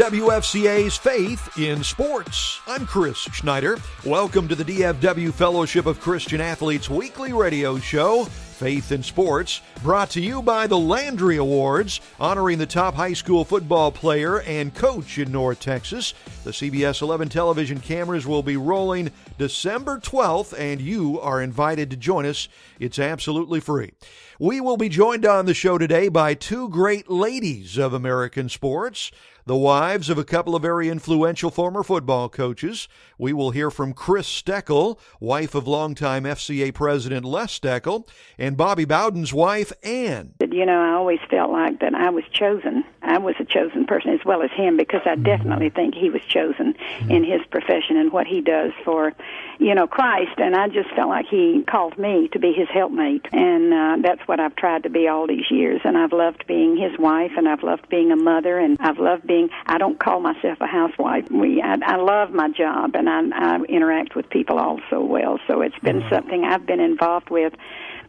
DFW FCA's Faith in Sports. I'm Chris Schneider. Welcome to the DFW Fellowship of Christian Athletes weekly radio show, Faith in Sports, brought to you by the Landry Awards, honoring the top high school football player and coach in North Texas. The CBS 11 television cameras will be rolling December 12th, and you are invited to join us. It's absolutely free. We will be joined on the show today by two great ladies of American sports, the wives of a couple of very influential former football coaches. We will hear from Chris Steckel, wife of longtime FCA President Les Steckel, and Bobby Bowden's wife, Ann. You know, I always felt like that I was chosen. I was a chosen person as well as him, because I definitely think he was chosen in his profession and what he does for, you know, Christ. And I just felt like he called me to be his helpmate. And that's what I've tried to be all these years. And I've loved being his wife, and I've loved being a mother, and I've loved being, I don't call myself a housewife. I love my job, and I interact with people all so well. So it's been something I've been involved with,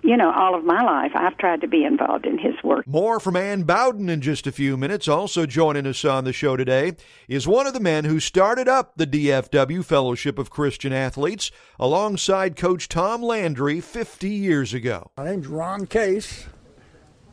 you know, all of my life. I've tried to be involved in his work. More from Ann Bowden in just a few minutes. Also joining us on the show today is one of the men who started up the DFW Fellowship of Christian Athletes alongside Coach Tom Landry 50 years ago. My name's Ron Case,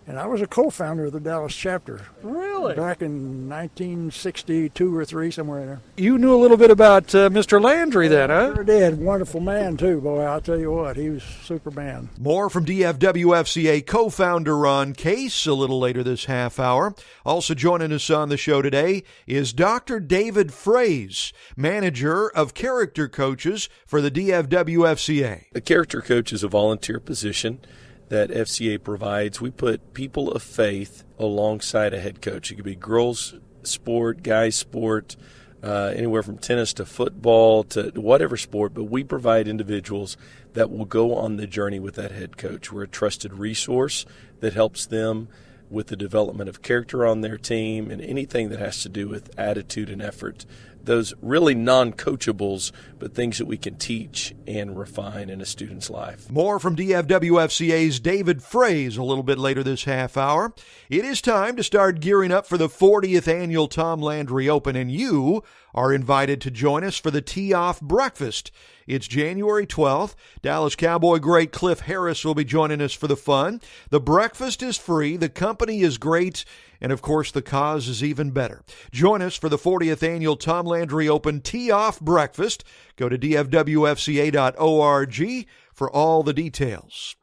and I was a co-founder of the Dallas chapter. Really? Back in 1962 or 3, somewhere in there. You knew a little bit about Mr. Landry then, huh? Sure did. Wonderful man, too. Boy, I'll tell you what, he was Superman. More from DFW FCA co-founder Ron Case a little later this half hour. Also joining us on the show today is Dr. David Fraze, manager of character coaches for the DFW FCA. A character coach is a volunteer position that FCA provides. We put people of faith alongside a head coach. It could be girls sport, guys sport, anywhere from tennis to football to whatever sport, but we provide individuals that will go on the journey with that head coach. We're a trusted resource that helps them with the development of character on their team and anything that has to do with attitude and effort. Those really non-coachables, but things that we can teach and refine in a student's life. More from DFW FCA's David Fraze a little bit later this half hour. It is time to start gearing up for the 40th annual Tom Landry Open, and you are invited to join us for the Tee-Off Breakfast. It's January 12th. Dallas Cowboy great Cliff Harris will be joining us for the fun. The breakfast is free, the company is great, and of course the cause is even better. Join us for the 40th annual Tom Landry Open Tee-Off Breakfast. Go to dfwfca.org for all the details.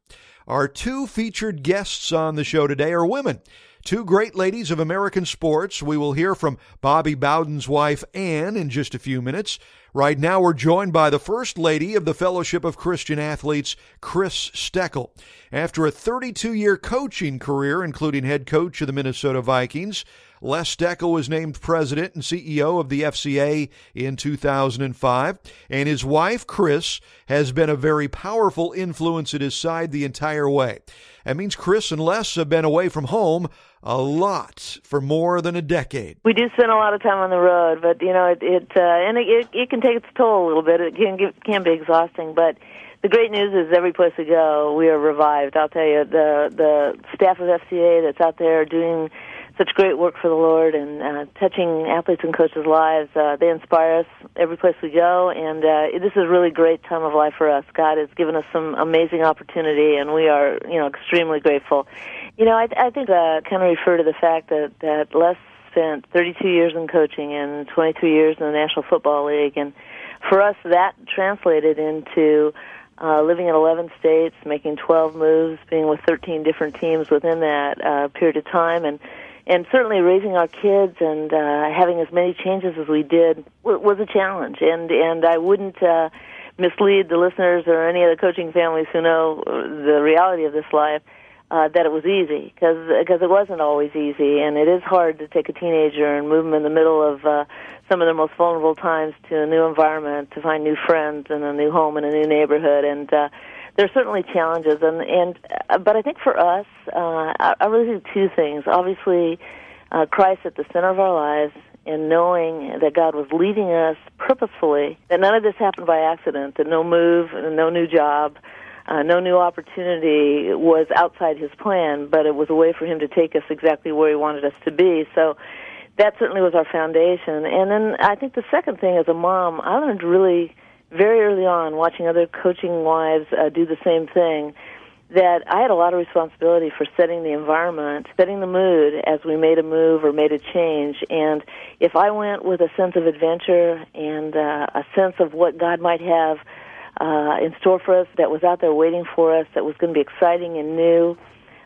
Our two featured guests on the show today are women. Two great ladies of American sports. We will hear from Bobby Bowden's wife, Ann, in just a few minutes. Right now, we're joined by the First Lady of the Fellowship of Christian Athletes, Chris Steckel. After a 32-year coaching career, including head coach of the Minnesota Vikings, Les Steckel was named president and CEO of the FCA in 2005, and his wife, Chris, has been a very powerful influence at his side the entire way. That means Chris and Les have been away from home a lot for more than a decade. We do spend a lot of time on the road, but you know, it can take its toll a little bit. It can be exhausting, but the great news is every place we go, we are revived. I'll tell you, the staff of FCA that's out there doing such great work for the Lord and touching athletes and coaches' lives, they inspire us every place we go, and this is a really great time of life for us. God has given us some amazing opportunity, and we are, you know, extremely grateful. You know, I think kind of refer to the fact that Les spent 32 years in coaching and 23 years in the National Football League, and for us that translated into living in 11 states, making 12 moves, being with 13 different teams within that period of time, and certainly raising our kids and having as many changes as we did was a challenge. And I wouldn't mislead the listeners or any of the coaching families who know the reality of this life that it was easy, because it wasn't always easy, and it is hard to take a teenager and move them in the middle of some of their most vulnerable times to a new environment, to find new friends and a new home and a new neighborhood, and there are certainly challenges, but I think for us, I really think two things. Obviously, Christ at the center of our lives, and knowing that God was leading us purposefully, that none of this happened by accident, that no move, no new job, no new opportunity was outside his plan, but it was a way for him to take us exactly where he wanted us to be. So that certainly was our foundation. And then I think the second thing, as a mom, I learned really very early on, watching other coaching wives do the same thing, that I had a lot of responsibility for setting the environment, setting the mood as we made a move or made a change. And if I went with a sense of adventure and a sense of what God might have in store for us, that was out there waiting for us, that was going to be exciting and new,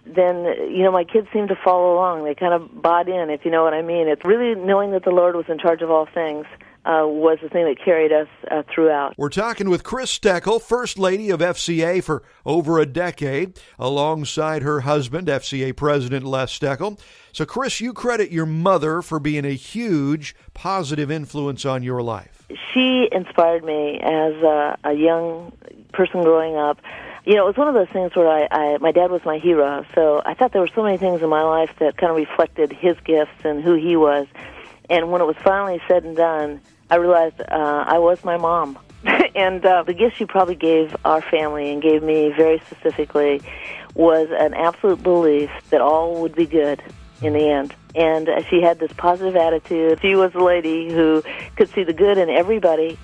then, my kids seemed to follow along. They kind of bought in, if you know what I mean. It's really knowing that the Lord was in charge of all things was the thing that carried us throughout. We're talking with Chris Steckel, First Lady of FCA for over a decade, alongside her husband, FCA President Les Steckel. So, Chris, you credit your mother for being a huge positive influence on your life. She inspired me as a young person growing up. It was one of those things where my dad was my hero, so I thought there were so many things in my life that kind of reflected his gifts and who he was. And when it was finally said and done, I realized I was my mom. And the gift she probably gave our family and gave me very specifically was an absolute belief that all would be good in the end. And she had this positive attitude. She was a lady who could see the good in everybody,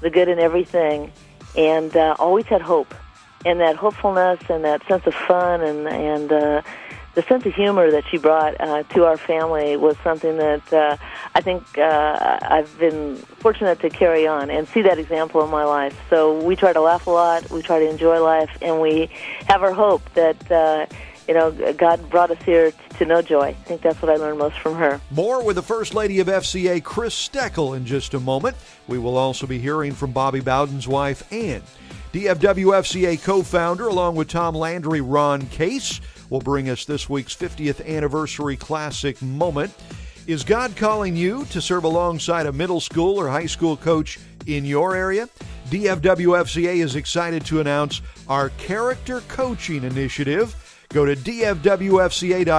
the good in everything, and always had hope. And that hopefulness and that sense of fun and the sense of humor that she brought to our family was something that I think I've been fortunate to carry on and see that example in my life. So we try to laugh a lot, we try to enjoy life, and we have our hope that God brought us here to know joy. I think that's what I learned most from her. More with the First Lady of FCA, Chris Steckel, in just a moment. We will also be hearing from Bobby Bowden's wife, Ann. DFW FCA co-founder, along with Tom Landry, Ron Case, will bring us this week's 50th anniversary classic moment. Is God calling you to serve alongside a middle school or high school coach in your area? DFW FCA is excited to announce our Character Coaching Initiative. Go to dfwfca.org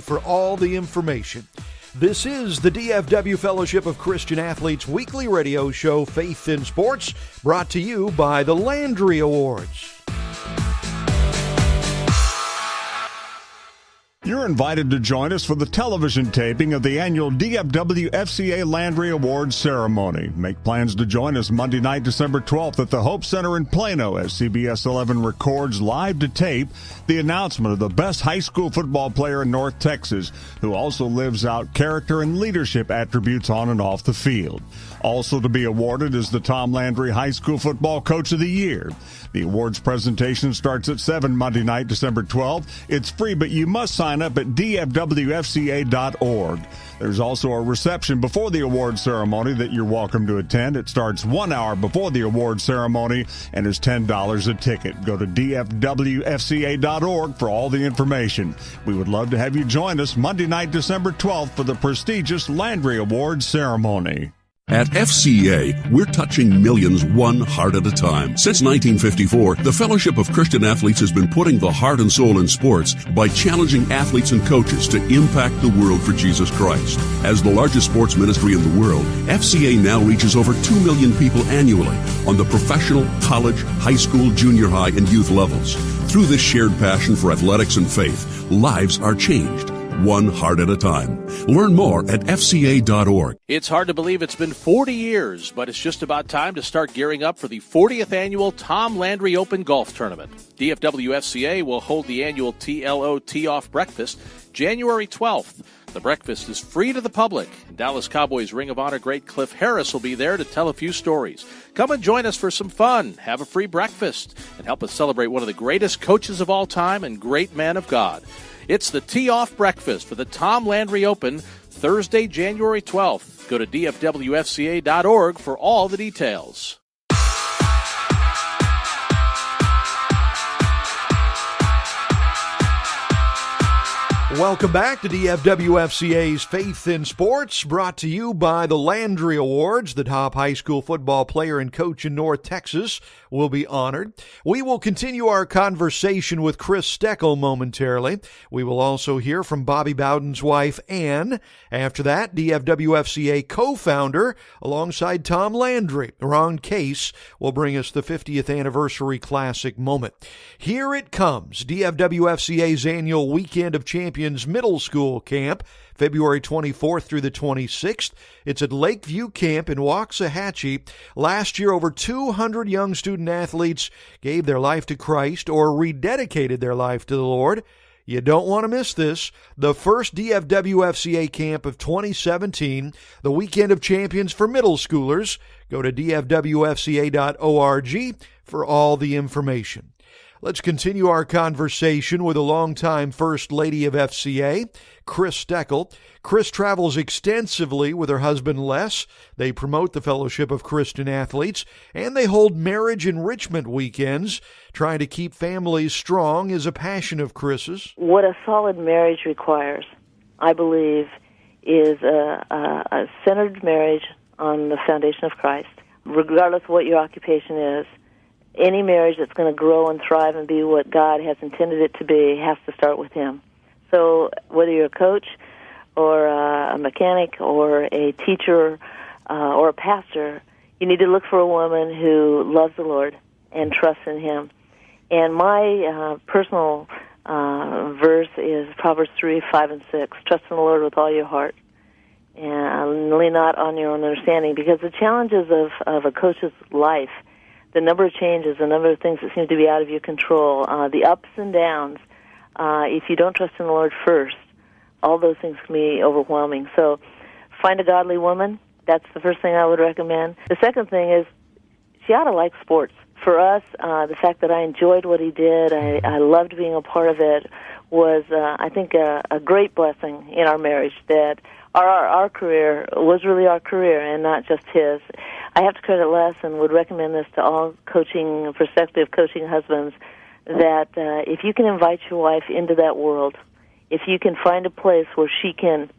for all the information. This is the DFW Fellowship of Christian Athletes weekly radio show, Faith in Sports, brought to you by the Landry Awards. You're invited to join us for the television taping of the annual DFW FCA Landry Awards ceremony. Make plans to join us Monday night, December 12th at the Hope Center in Plano as CBS 11 records live to tape the announcement of the best high school football player in North Texas, who also lives out character and leadership attributes on and off the field. Also to be awarded is the Tom Landry High School Football Coach of the Year. The awards presentation starts at 7 Monday night, December 12th. It's free, but you must sign up at dfwfca.org. There's also a reception before the award ceremony that you're welcome to attend. It starts 1 hour before the award ceremony and is $10 a ticket. Go to dfwfca.org for all the information. We would love to have you join us Monday night, December 12th for the prestigious Landry Awards ceremony. At FCA, we're touching millions one heart at a time. Since 1954, the Fellowship of Christian Athletes has been putting the heart and soul in sports by challenging athletes and coaches to impact the world for Jesus Christ. As the largest sports ministry in the world, FCA now reaches over 2 million people annually on the professional, college, high school, junior high, and youth levels. Through this shared passion for athletics and faith, lives are changed. One heart at a time. Learn more at FCA.org. It's hard to believe it's been 40 years, but it's just about time to start gearing up for the 40th annual Tom Landry Open Golf Tournament. DFW FCA will hold the annual TLO Tee-Off Breakfast January 12th. The breakfast is free to the public. Dallas Cowboys Ring of Honor great Cliff Harris will be there to tell a few stories. Come and join us for some fun, have a free breakfast, and help us celebrate one of the greatest coaches of all time and great man of God. It's the Tee-Off Breakfast for the Tom Landry Open, Thursday, January 12th. Go to dfwfca.org for all the details. Welcome back to DFW FCA's Faith in Sports, brought to you by the Landry Awards. The top high school football player and coach in North Texas will be honored. We will continue our conversation with Chris Steckel momentarily. We will also hear from Bobby Bowden's wife, Ann. After that, DFW FCA co-founder, alongside Tom Landry, Ron Case, will bring us the 50th anniversary classic moment. Here it comes, DFW FCA's annual Weekend of Champions Champions Middle School Camp, February 24th through the 26th. It's at Lakeview Camp in Waxahachie. Last year, over 200 young student-athletes gave their life to Christ or rededicated their life to the Lord. You don't want to miss this. The first DFW FCA camp of 2017, the Weekend of Champions for middle schoolers. Go to dfwfca.org for all the information. Let's continue our conversation with a longtime First Lady of FCA, Les Steckel. Chris travels extensively with her husband, Les. They promote the Fellowship of Christian Athletes, and they hold marriage enrichment weekends. Trying to keep families strong is a passion of Chris's. What a solid marriage requires, I believe, is a centered marriage on the foundation of Christ, regardless of what your occupation is. Any marriage that's going to grow and thrive and be what God has intended it to be has to start with Him. So whether you're a coach or a mechanic or a teacher or a pastor, you need to look for a woman who loves the Lord and trusts in Him. And my personal verse is Proverbs 3:5-6. Trust in the Lord with all your heart and lean not on your own understanding, because the challenges of a coach's life, the number of changes, the number of things that seem to be out of your control, the ups and downs, if you don't trust in the Lord first, all those things can be overwhelming. So find a godly woman. That's the first thing I would recommend. The second thing is she ought to like sports. For us, the fact that I enjoyed what he did, I loved being a part of it, was, I think, a great blessing in our marriage, that our career was really our career and not just his. I have to credit Les and would recommend this to all prospective coaching husbands, that if you can invite your wife into that world, if you can find a place where she can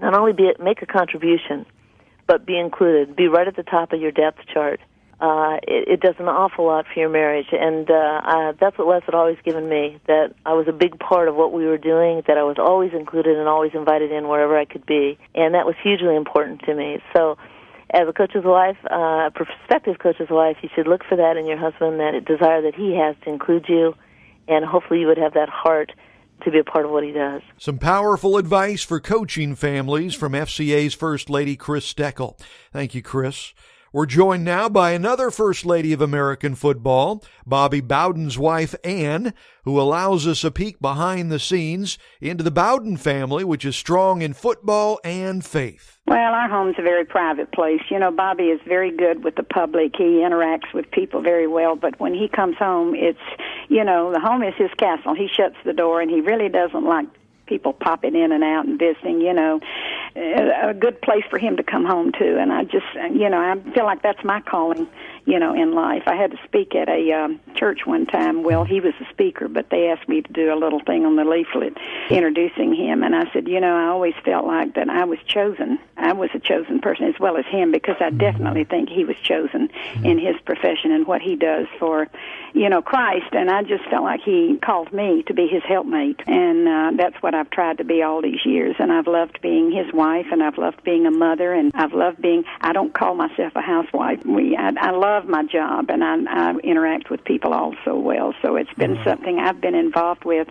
not only make a contribution, but be included, be right at the top of your depth chart, it does an awful lot for your marriage. And that's what Les had always given me, that I was a big part of what we were doing, that I was always included and always invited in wherever I could be. And that was hugely important to me. So as a coach's wife, a prospective coach's wife, you should look for that in your husband, that desire that he has to include you, and hopefully you would have that heart to be a part of what he does. Some powerful advice for coaching families from FCA's First Lady, Les Steckel. Thank you, Chris. We're joined now by another First Lady of American football, Bobby Bowden's wife, Ann, who allows us a peek behind the scenes into the Bowden family, which is strong in football and faith. Well, our home's a very private place. You know, Bobby is very good with the public. He interacts with people very well, but when he comes home, it's, you know, the home is his castle. He shuts the door, and he really doesn't like people popping in and out and visiting, you know. A good place for him to come home to, and I just, you know, I feel like that's my calling, you know, in life. I had to speak at a church one time. Well, he was the speaker, but they asked me to do a little thing on the leaflet introducing him, and I said, you know, I always felt like that I was chosen. I was a chosen person as well as him, because I definitely think he was chosen in his profession and what he does for, you know, Christ, and I just felt like he called me to be his helpmate, and that's what I've tried to be all these years, and I've loved being his wife, and I've loved being a mother, and I've loved being, I don't call myself a housewife. I love my job, and I interact with people all so well, so it's been something I've been involved with,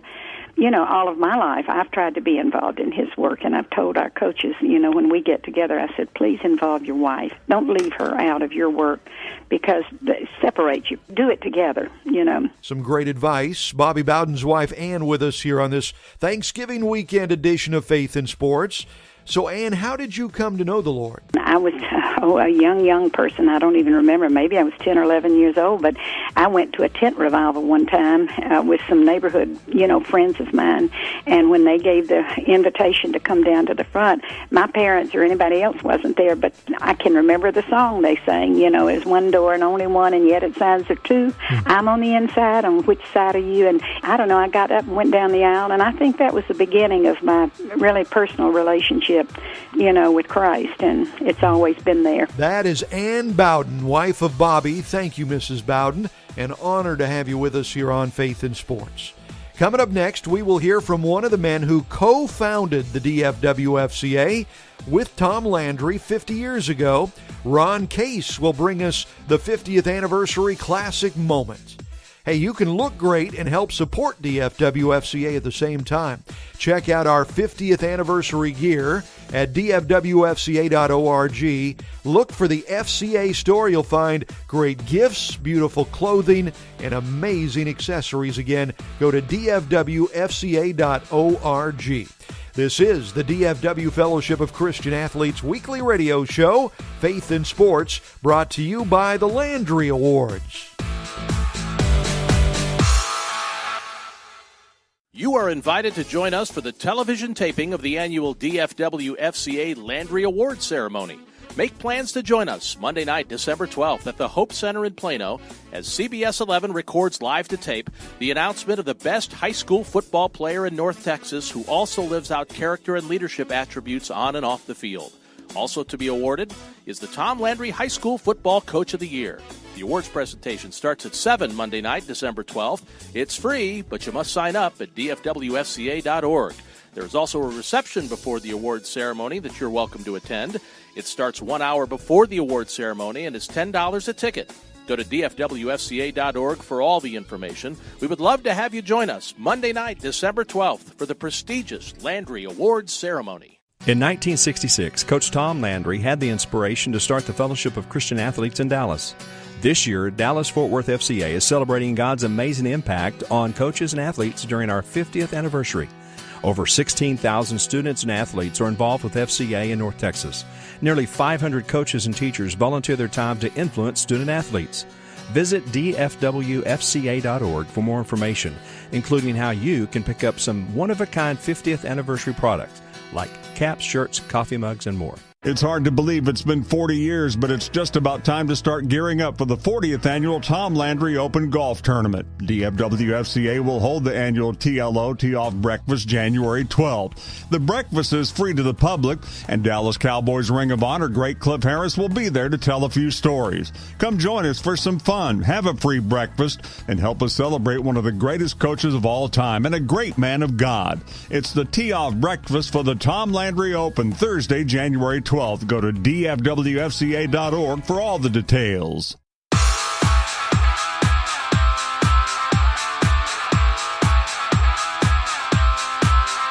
you know, all of my life. I've tried to be involved in his work, and I've told our coaches, you know, when we get together, I said, please involve your wife. Don't leave her out of your work, because they separate you. Do it together, you know. Some great advice. Bobby Bowden's wife, Ann, with us here on this Thanksgiving weekend edition of Faith in Sports. So, Ann, how did you come to know the Lord? I was a young person. I don't even remember. Maybe I was 10 or 11 years old, but I went to a tent revival one time with some neighborhood, you know, friends of mine, and when they gave the invitation to come down to the front, my parents or anybody else wasn't there, but I can remember the song they sang, you know, "There's one door and only one, and yet it sides are two. I'm on the inside, on which side are you?" And I don't know, I got up and went down the aisle, and I think that was the beginning of my really personal relationship, you know, with Christ, and it's always been there. That is Ann Bowden, wife of Bobby. Thank you, Mrs. Bowden. An honor to have you with us here on Faith in Sports. Coming up next, we will hear from one of the men who co-founded the DFW FCA with Tom Landry 50 years ago. Ron Case will bring us the 50th anniversary classic moment. Hey, you can look great and help support DFW FCA at the same time. Check out our 50th anniversary gear at dfwfca.org. Look for the FCA store. You'll find great gifts, beautiful clothing, and amazing accessories. Again, go to dfwfca.org. This is the DFW Fellowship of Christian Athletes weekly radio show, Faith in Sports, brought to you by the Landry Awards. You are invited to join us for the television taping of the annual DFW FCA Landry Awards ceremony. Make plans to join us Monday night, December 12th at the Hope Center in Plano as CBS 11 records live to tape the announcement of the best high school football player in North Texas who also lives out character and leadership attributes on and off the field. Also to be awarded is the Tom Landry High School Football Coach of the Year. The awards presentation starts at 7 Monday night, December 12th. It's free, but you must sign up at dfwfca.org. There's also a reception before the awards ceremony that you're welcome to attend. It starts 1 hour before the awards ceremony and is $10 a ticket. Go to dfwfca.org for all the information. We would love to have you join us Monday night, December 12th for the prestigious Landry Awards ceremony. In 1966, Coach Tom Landry had the inspiration to start the Fellowship of Christian Athletes in Dallas. This year, Dallas-Fort Worth FCA is celebrating God's amazing impact on coaches and athletes during our 50th anniversary. Over 16,000 students and athletes are involved with FCA in North Texas. Nearly 500 coaches and teachers volunteer their time to influence student athletes. Visit dfwfca.org for more information, including how you can pick up some one-of-a-kind 50th anniversary products like caps, shirts, coffee mugs, and more. It's hard to believe it's been 40 years, but it's just about time to start gearing up for the 40th annual Tom Landry Open Golf Tournament. DFW FCA will hold the annual TLO Tee-Off Breakfast January 12th. The breakfast is free to the public, and Dallas Cowboys Ring of Honor great Cliff Harris will be there to tell a few stories. Come join us for some fun, have a free breakfast, and help us celebrate one of the greatest coaches of all time and a great man of God. It's the Tee-Off Breakfast for the Tom Landry Open, Thursday, January 12th. Go to dfwfca.org for all the details.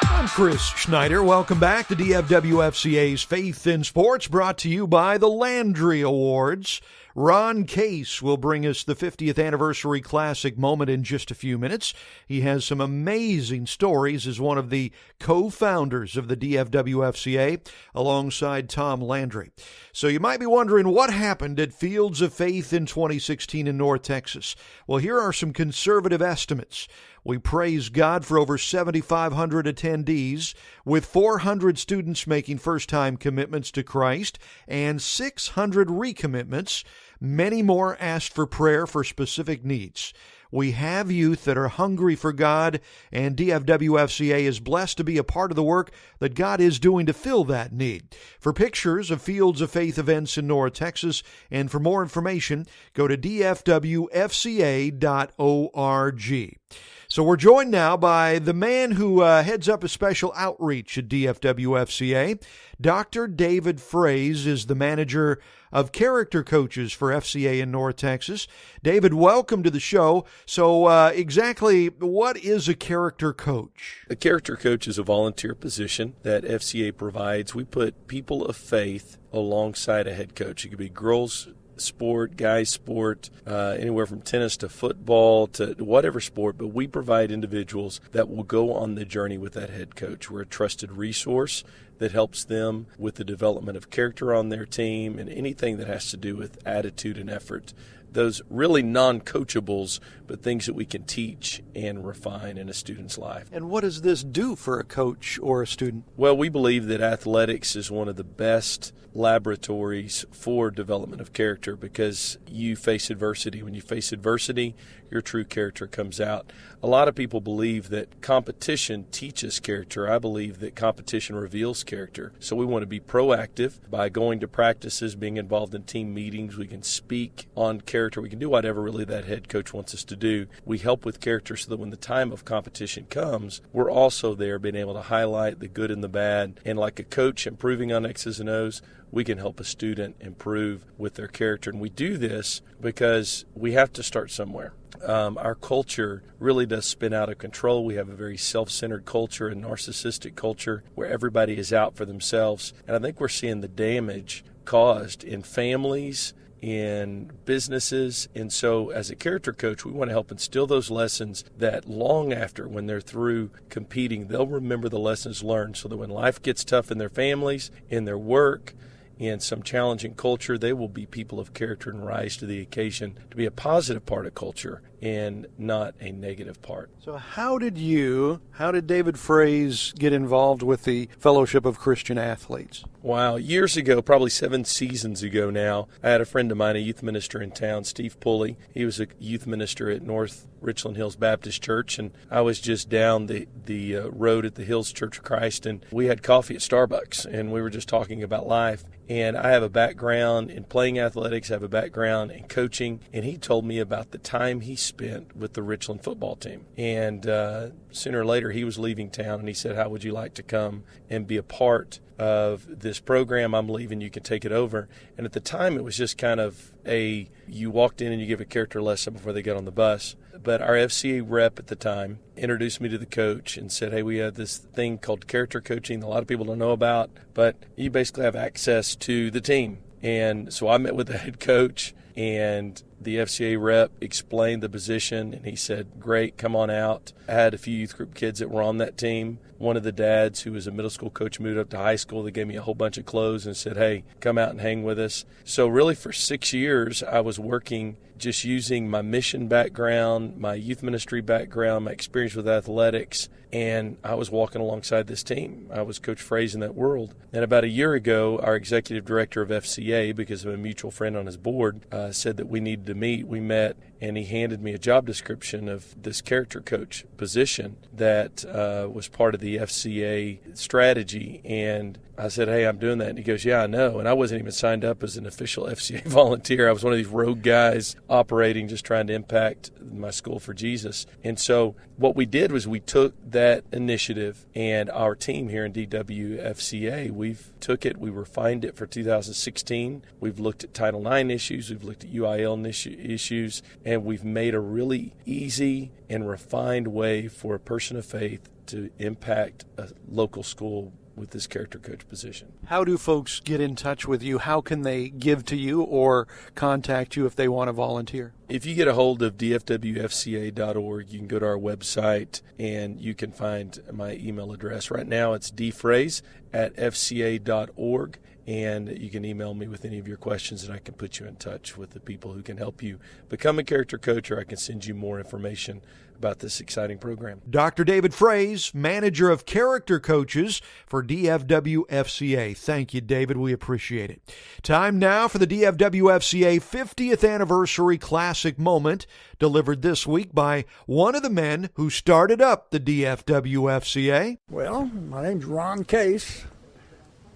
I'm Chris Schneider. Welcome back to DFW FCA's Faith in Sports, brought to you by the Landry Awards. Ron Case will bring us the 50th anniversary classic moment in just a few minutes. He has some amazing stories as one of the co-founders of the DFW FCA alongside Tom Landry. So you might be wondering what happened at Fields of Faith in 2016 in North Texas. Well, here are some conservative estimates. We praise God for over 7,500 attendees, with 400 students making first-time commitments to Christ and 600 recommitments. Many more asked for prayer for specific needs. We have youth that are hungry for God, and DFW FCA is blessed to be a part of the work that God is doing to fill that need. For pictures of Fields of Faith events in North Texas, and for more information, go to dfwfca.org. So we're joined now by the man who heads up a special outreach at DFW FCA. Dr. David Fraze is the manager of character coaches for FCA in North Texas. David, welcome to the show. So exactly what is a character coach? A character coach is a volunteer position that FCA provides. We put people of faith alongside a head coach. It could be girls sport, guys sport, anywhere from tennis to football to whatever sport, but we provide individuals that will go on the journey with that head coach. We're a trusted resource that helps them with the development of character on their team and anything that has to do with attitude and effort. Those really non-coachables, but things that we can teach and refine in a student's life. And what does this do for a coach or a student? Well, we believe that athletics is one of the best laboratories for development of character because you face adversity. When you face adversity, your true character comes out. A lot of people believe that competition teaches character. I believe that competition reveals character. So we want to be proactive by going to practices, being involved in team meetings. We can speak on character. We can do whatever really that head coach wants us to do. We help with character so that when the time of competition comes, we're also there being able to highlight the good and the bad. And like a coach improving on X's and O's, we can help a student improve with their character. And we do this because we have to start somewhere. Our culture really does spin out of control. We have a very self-centered culture and narcissistic culture where everybody is out for themselves. And I think we're seeing the damage caused in families, in businesses. And so as a character coach, we want to help instill those lessons that long after, when they're through competing, they'll remember the lessons learned, so that when life gets tough in their families, in their work, in some challenging culture, they will be people of character and rise to the occasion to be a positive part of culture and not a negative part. So how did David Fraze get involved with the Fellowship of Christian Athletes? Wow. Years ago, probably 7 seasons ago now, I had a friend of mine, a youth minister in town, Steve Pulley. He was a youth minister at North Richland Hills Baptist Church, and I was just down the road at the Hills Church of Christ, and we had coffee at Starbucks, and we were just talking about life. And I have a background in playing athletics, I have a background in coaching, and he told me about the time he spent with the Richland football team. And sooner or later, he was leaving town, and he said, how would you like to come and be a part of this program? I'm leaving, you can take it over. And at the time, it was just kind of you walked in and you give a character lesson before they got on the bus. But our FCA rep at the time introduced me to the coach and said, hey, we have this thing called character coaching that a lot of people don't know about, but you basically have access to the team. And so I met with the head coach, and the FCA rep explained the position, and he said, great, come on out. I had a few youth group kids that were on that team. One of the dads, who was a middle school coach, moved up to high school. They gave me a whole bunch of clothes and said, hey, come out and hang with us. So really for 6 years, I was working just using my mission background, my youth ministry background, my experience with athletics, and I was walking alongside this team. I was Coach Fraze in that world. And about a year ago, our executive director of FCA, because of a mutual friend on his board, said that we needed to meet. We met, and he handed me a job description of this character coach position that was part of the FCA strategy. And I said, hey, I'm doing that. And he goes, yeah, I know. And I wasn't even signed up as an official FCA volunteer. I was one of these rogue guys operating, just trying to impact my school for Jesus. And so what we did was we took that initiative, and our team here in DFW FCA, we've took it, we refined it for 2016. We've looked at Title IX issues, we've looked at UIL issues, and we've made a really easy and refined way for a person of faith to impact a local school with this character coach position. How do folks get in touch with you? How can they give to you or contact you if they want to volunteer? If you get a hold of dfwfca.org, you can go to our website and you can find my email address. Right now it's dfraze@fca.org, and you can email me with any of your questions, and I can put you in touch with the people who can help you become a character coach, or I can send you more information about this exciting program. Dr. David Fraze, manager of character coaches for DFW FCA. Thank you, David. We appreciate it. Time now for the DFW FCA 50th Anniversary Classic Moment, delivered this week by one of the men who started up the DFW FCA. Well, my name's Ron Case,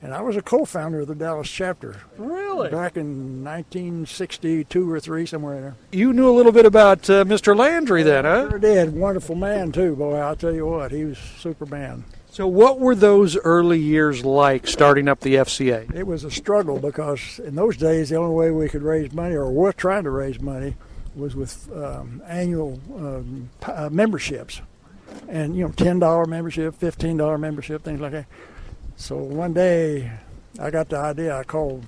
and I was a co-founder of the Dallas chapter. Really? Back in 1962 or 3, somewhere in there. You knew a little bit about Mr. Landry then, huh? Sure did. Wonderful man, too. Boy, I'll tell you what, he was Superman. So what were those early years like starting up the FCA? It was a struggle, because in those days, the only way we could raise money, or were trying to raise money, was with annual memberships. And, $10 membership, $15 membership, things like that. So one day, I got the idea. I called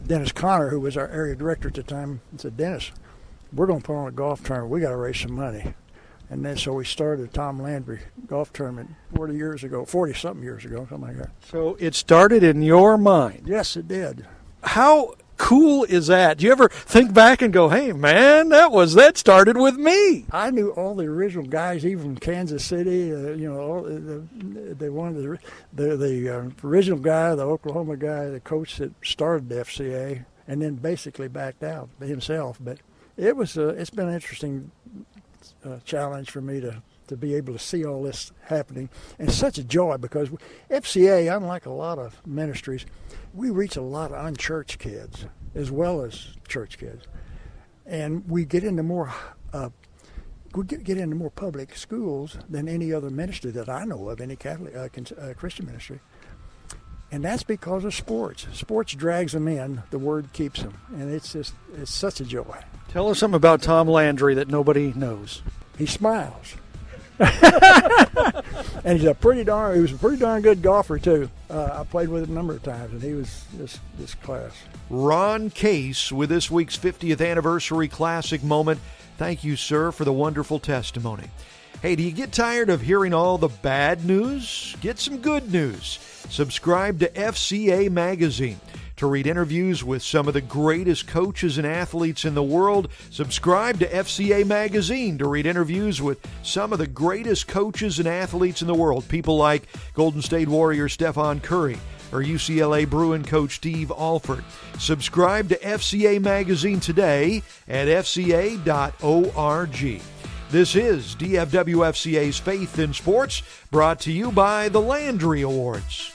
Dennis Connor, who was our area director at the time, and said, Dennis, we're going to put on a golf tournament. We got to raise some money. And then so we started the Tom Landry golf tournament 40-something years ago, something like that. So it started in your mind? Yes, it did. How cool is that? Do you ever think back and go, hey, man, that started with me? I knew all the original guys, even from Kansas City. The original guy, the Oklahoma guy, the coach that started the FCA, and then basically backed out himself. But it's been an interesting challenge for me to be able to see all this happening. And it's such a joy, because FCA, unlike a lot of ministries, we reach a lot of unchurched kids as well as church kids. And we get into more public schools than any other ministry that I know of, any Catholic Christian ministry. And that's because of sports. Sports drags them in. The Word keeps them. And it's such a joy. Tell us something about Tom Landry that nobody knows. He smiles. And he was a pretty darn good golfer, too. I played with him a number of times, and he was this class. Ron Case with this week's 50th anniversary classic moment. Thank you, sir, for the wonderful testimony. Hey, do you get tired of hearing all the bad news? Get some good news. Subscribe to FCA Magazine to read interviews with some of the greatest coaches and athletes in the world. Subscribe to FCA Magazine to read interviews with some of the greatest coaches and athletes in the world. People like Golden State Warrior Stephen Curry or UCLA Bruin coach Steve Alford. Subscribe to FCA Magazine today at fca.org. This is DFW FCA's Faith in Sports, brought to you by the Landry Awards.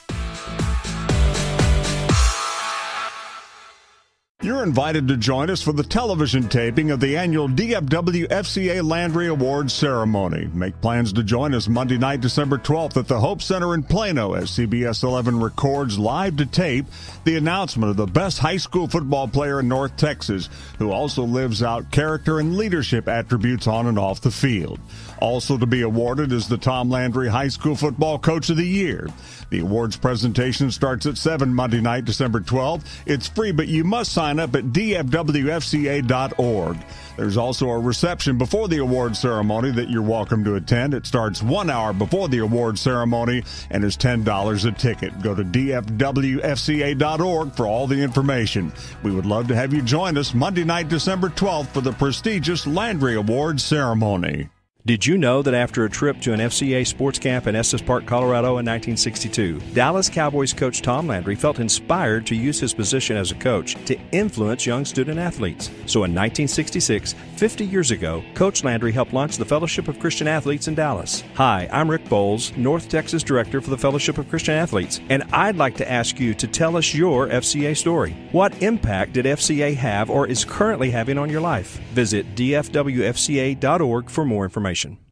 You're invited to join us for the television taping of the annual DFW FCA Landry Awards ceremony. Make plans to join us Monday night, December 12th at the Hope Center in Plano as CBS 11 records live to tape the announcement of the best high school football player in North Texas, who also lives out character and leadership attributes on and off the field. Also to be awarded is the Tom Landry High School Football Coach of the Year. The awards presentation starts at 7 Monday night, December 12th. It's free, but you must sign up at dfwfca.org. There's also a reception before the award ceremony that you're welcome to attend. It starts 1 hour before the award ceremony and is $10 a ticket. Go to dfwfca.org for all the information. We would love to have you join us Monday night, December 12th for the prestigious Landry Awards ceremony. Did you know that after a trip to an FCA sports camp in Estes Park, Colorado in 1962, Dallas Cowboys coach Tom Landry felt inspired to use his position as a coach to influence young student athletes. So in 1966, 50 years ago, Coach Landry helped launch the Fellowship of Christian Athletes in Dallas. Hi, I'm Rick Bowles, North Texas Director for the Fellowship of Christian Athletes, and I'd like to ask you to tell us your FCA story. What impact did FCA have or is currently having on your life? Visit dfwfca.org for more information.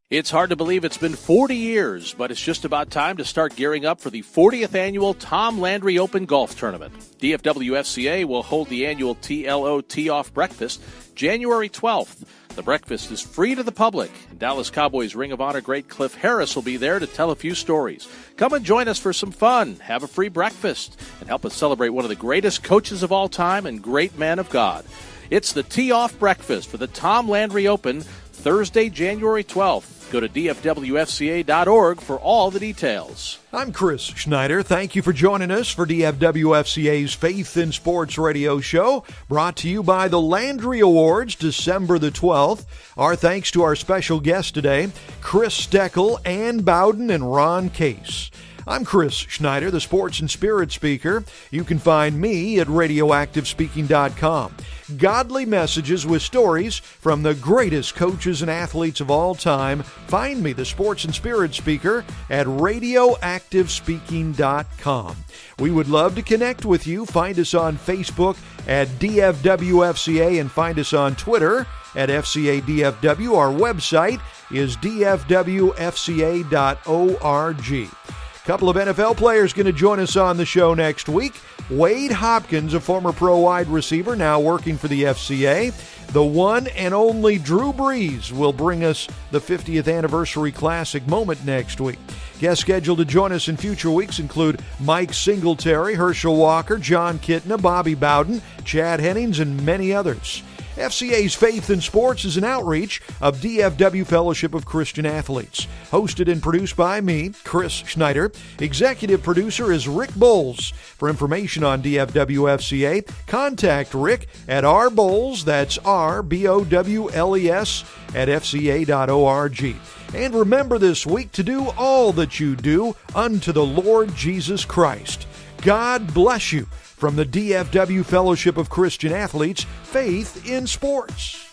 It's hard to believe it's been 40 years, but it's just about time to start gearing up for the 40th annual Tom Landry Open Golf Tournament. DFW FCA will hold the annual TLO Tee-Off Breakfast January 12th. The breakfast is free to the public. Dallas Cowboys Ring of Honor great Cliff Harris will be there to tell a few stories. Come and join us for some fun, have a free breakfast, and help us celebrate one of the greatest coaches of all time and great man of God. It's the Tee-Off Breakfast for the Tom Landry Open, Thursday, January 12th. Go to dfwfca.org for all the details. I'm Chris Schneider. Thank you for joining us for DFW FCA's Faith in Sports radio show, brought to you by the Landry Awards, December the 12th. Our thanks to our special guests today, Chris Steckel, Ann Bowden, and Ron Case. I'm Chris Schneider, the Sports and Spirit Speaker. You can find me at radioactivespeaking.com. Godly messages with stories from the greatest coaches and athletes of all time. Find me, the Sports and Spirit Speaker, at radioactivespeaking.com. We would love to connect with you. Find us on Facebook at DFWFCA and find us on Twitter at FCADFW. Our website is dfwfca.org. Couple of NFL players going to join us on the show next week. Wade Hopkins, a former pro wide receiver, now working for the FCA. The one and only Drew Brees will bring us the 50th anniversary classic moment next week. Guests scheduled to join us in future weeks include Mike Singletary, Herschel Walker, John Kitna, Bobby Bowden, Chad Hennings, and many others. FCA's Faith in Sports is an outreach of DFW Fellowship of Christian Athletes. Hosted and produced by me, Chris Schneider. Executive producer is Rick Bowles. For information on DFW FCA, contact Rick at rbowles, that's RBOWLES, at FCA.org. And remember this week to do all that you do unto the Lord Jesus Christ. God bless you. From the DFW Fellowship of Christian Athletes, Faith in Sports.